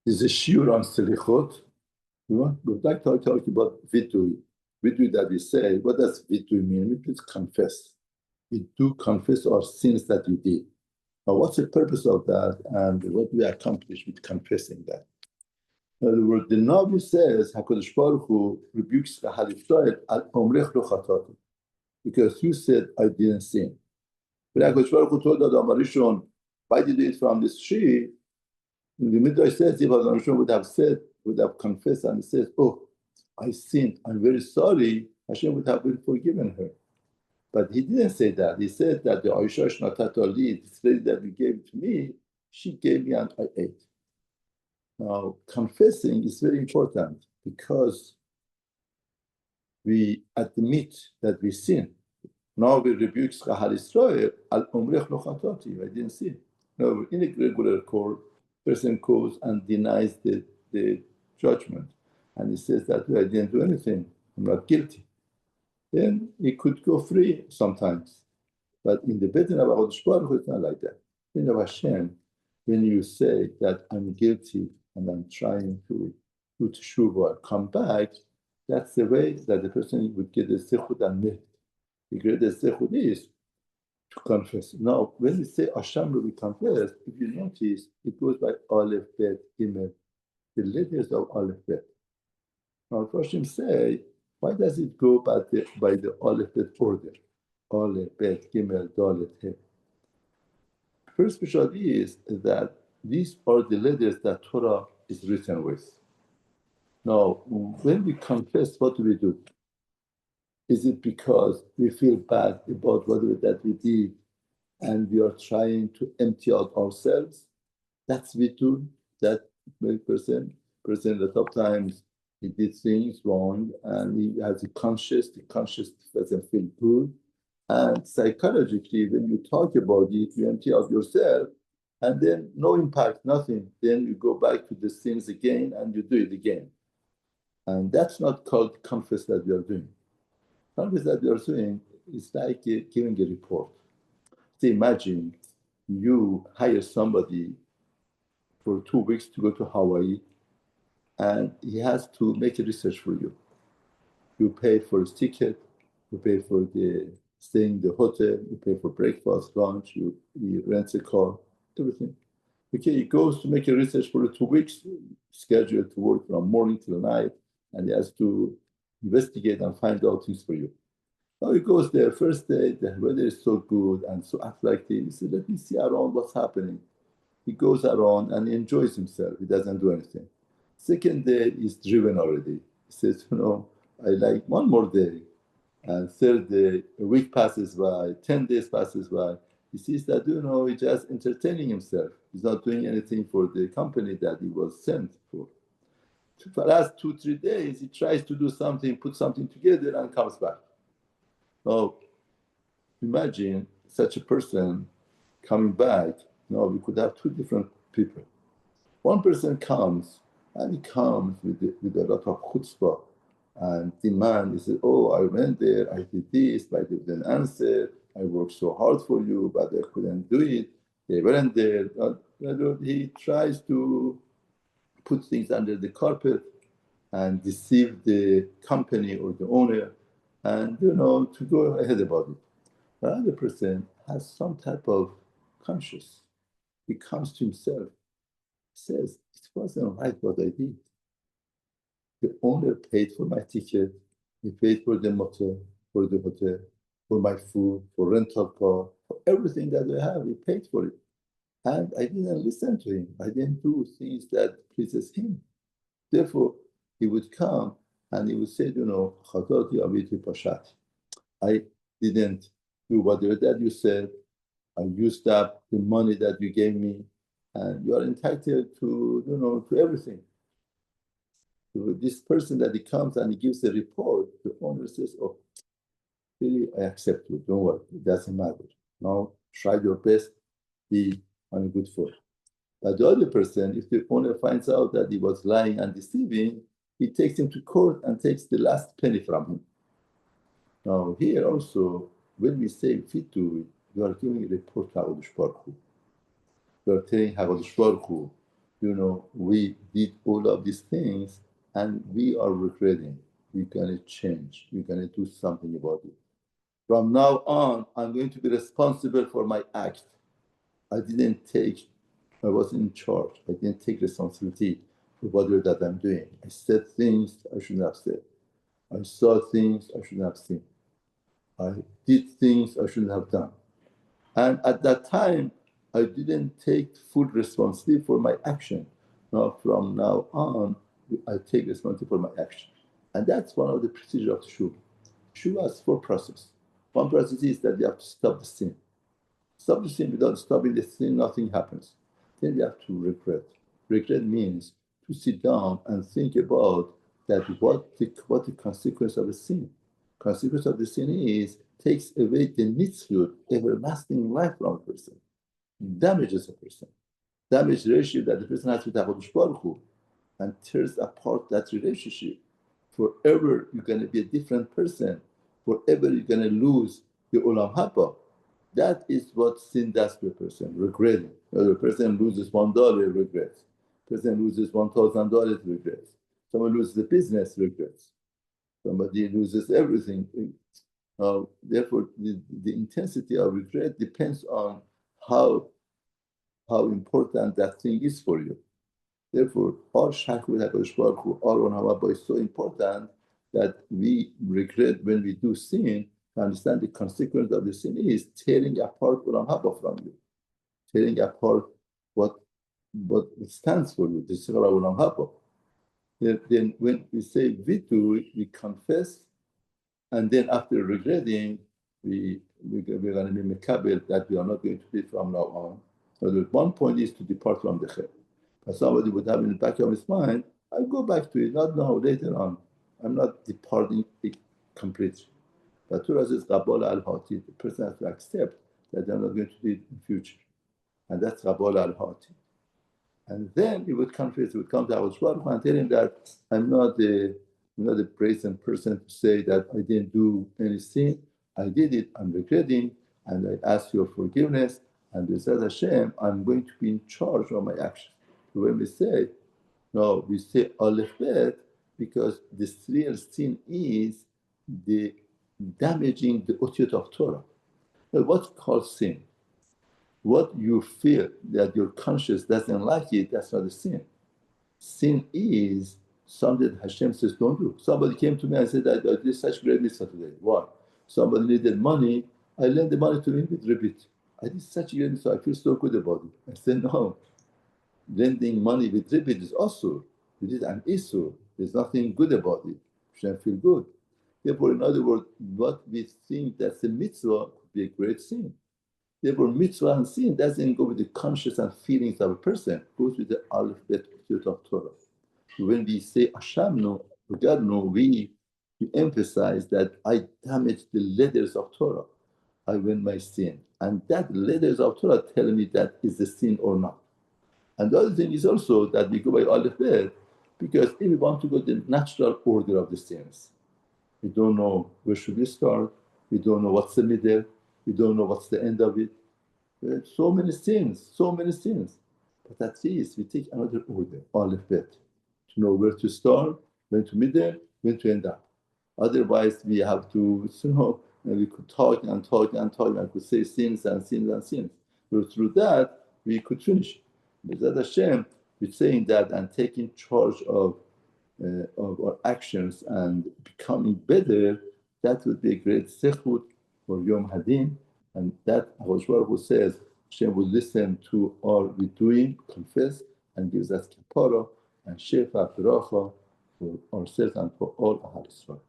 There's a shiur on Selichot. We would like to talk about viduy. Viduy that we say, what does viduy mean? We please confess. We do confess our sins that we did. Now, what's the purpose of that, and what we accomplish with confessing that? In other words, the Navi says, HaKadosh Baruch Hu rebukes the Haliftoet al omrech lo chatati, because you said, I didn't sin. But HaKadosh Baruch Hu told Adam Arishon, why did you eat from this tree? In the middle, it says, if Adam Arishon would have confessed, and he says, oh, I sinned, I'm very sorry, Hashem would have been forgiven her. But he didn't say that. He said that the Aisha Shnatat Ali, this lady that you gave to me, she gave me and I ate. Now, confessing is very important because we admit that we sin. Now we rebuke Chahal Israel, al omrech lo chatati, I didn't sin. Now, in a regular court, person goes and denies the judgment. And he says that I didn't do anything, I'm not guilty. Then he could go free sometimes. But in the Beit of HaKadosh Baruch Hu, it's not like that. In the Hashem, when you say that I'm guilty and I'm trying to do teshuvah, come back, that's the way that the person would get the sechut and mit. The greatest sechut is to confess. Now, when we say Hashem, we confess, if you notice, it goes by Aleph, Bet, Gimel, the letters of Aleph, Bet. Now, Hashem say, why does it go by the Aleph, Bet order? Aleph, Bet, Gimel, Dalet, He. First specialty is that these are the letters that Torah is written with. Now, when we confess, what do we do? Is it because we feel bad about whatever that we did and we are trying to empty out ourselves? That's viduy, that person that sometimes he did things wrong and he has the conscience doesn't feel good. And psychologically, when you talk about it, you empty out yourself and then no impact, nothing. Then you go back to the sins again and you do it again. And that's not called confess that we are doing. Confess that we are doing is like giving a report. So imagine you hire somebody for 2 weeks to go to Hawaii and he has to make a research for you. You pay for his ticket, you pay for the staying in the hotel, you pay for breakfast, lunch, you rent a car, everything. Okay, he goes to make a research for 2 weeks, scheduled to work from morning till night, and he has to investigate and find out things for you. Now he goes there, first day, the weather is so good and so attractive. He says, let me see around what's happening. He goes around and he enjoys himself. He doesn't do anything. Second day, he's driven already. He says, I like one more day. And third day, a week passes by, 10 days passes by. He sees that, he's just entertaining himself. He's not doing anything for the company that he was sent for. For the last 2-3 days, he tries to do something, put something together, and comes back. Now, imagine such a person coming back. Now, we could have two different people. One person comes, and he comes with a lot of chutzpah and demand. He says, I went there, I did this, but I didn't answer. I worked so hard for you, but I couldn't do it. They weren't there. He tries to put things under the carpet and deceive the company or the owner and, to go ahead about it. The other person has some type of conscience. He comes to himself, says, it wasn't right what I did. The owner paid for my ticket, he paid for the motel, for the hotel, for my food, for rental car, for everything that I have, he paid for it. And I didn't listen to him. I didn't do things that pleases him. Therefore, he would come and he would say, Chatati aviti pashat. I didn't do whatever that you said. I used up the money that you gave me, and you are entitled to, to everything. So this person that he comes and he gives a report, the owner says, really, I accept you. Don't worry, it doesn't matter. Now, try your best, be on a good foot. But the other person, if the owner finds out that he was lying and deceiving, he takes him to court and takes the last penny from him. Now, here also, when we say viduy, you are giving a report to HaKadosh Baruch Hu. You are telling HaKadosh Baruch Hu, we did all of these things and we are regretting. We're going to change. We're going to do something about it. From now on, I'm going to be responsible for my act. I was in charge. I didn't take responsibility for whatever that I'm doing. I said things I shouldn't have said. I saw things I shouldn't have seen. I did things I shouldn't have done. And at that time, I didn't take full responsibility for my action. Now, from now on, I take responsibility for my action. And that's one of the procedures of Shul. Shul has four processes. One process is that you have to stop the sin. Stop the sin. Without stopping the sin, nothing happens. Then you have to regret. Regret means to sit down and think about that what the consequence of the sin. Consequence of the sin is takes away the mitzvah, everlasting life from a person, damages a person, damage the relationship that the person has with HaKadosh Baruch Hu, and tears apart that relationship. Forever you're going to be a different person. Forever you're going to lose the Olam Haba. That is what sin does to a person, regretting. The person loses $1, regrets. Person loses $1,000, regrets. Someone loses the business, regrets. Somebody loses everything. Therefore, the intensity of regret depends on how important that thing is for you. Therefore, our Shaykh with HaKadosh Baruch Hu, our Olam Haba is so important that we regret when we do sin. To understand the consequence of the sin is tearing apart Olam Haba from you, tearing apart what it stands for you, the Sifra Olam Haba. Then when we say viduy, we confess, and then after regretting, we're going to be mekabel that we are not going to be from now on. So the one point is to depart from the chet. But somebody would have in the back of his mind, I'll go back to it, not now, later on. I'm not departing it completely. But Torah says, Qabala al-Hati, the person has to accept that they're not going to do it in future. And that's Qabala al-Hati. And then he would confess, he would come to HaKadosh Baruch Hu and tell him that I'm not a brazen person to say that I didn't do anything. I did it, I'm regretting, and I ask your forgiveness. And B'ezrat Hashem, I'm going to be in charge of my actions. So when we say, no, we say Aleph Bet, because the real sin is the damaging the otiyot of Torah. Now, what's called sin? What you feel that your conscience doesn't like it, that's not a sin. Sin is something that Hashem says don't do. Somebody came to me and said, I did such great mitzvah today. Why? Somebody needed money, I lent the money to him with rebit. I did such a great mitzvah, I feel so good about it. I said, no, lending money with rebit is also, it is an issue. There's nothing good about it. You shouldn't feel good. Therefore, in other words, what we think that's a mitzvah could be a great sin. Therefore, mitzvah and sin doesn't go with the conscious and feelings of a person. It goes with the Aleph Bet of Torah. When we say Ashamnu, we emphasize that I damage the letters of Torah. I win my sin. And that letters of Torah tell me that is a sin or not. And the other thing is also that we go by Aleph Bet, because if we want to go the natural order of the sins, we don't know where should we start, we don't know what's the middle, we don't know what's the end of it. So many sins. But at least we take another order, Aleph Bet, to know where to start, when to middle, when to end up. Otherwise, we have to, we could talk and could say sins. But through that, we could finish. B'ezrat Hashem, with saying that and taking charge of our actions and becoming better, that would be a great sechut for Yom Hadin. And that HaKadosh Baruch Hu says, Hashem will listen to our viduy, confess, and gives us kapara and shefa bracha for ourselves and for all Ahal Yisrael.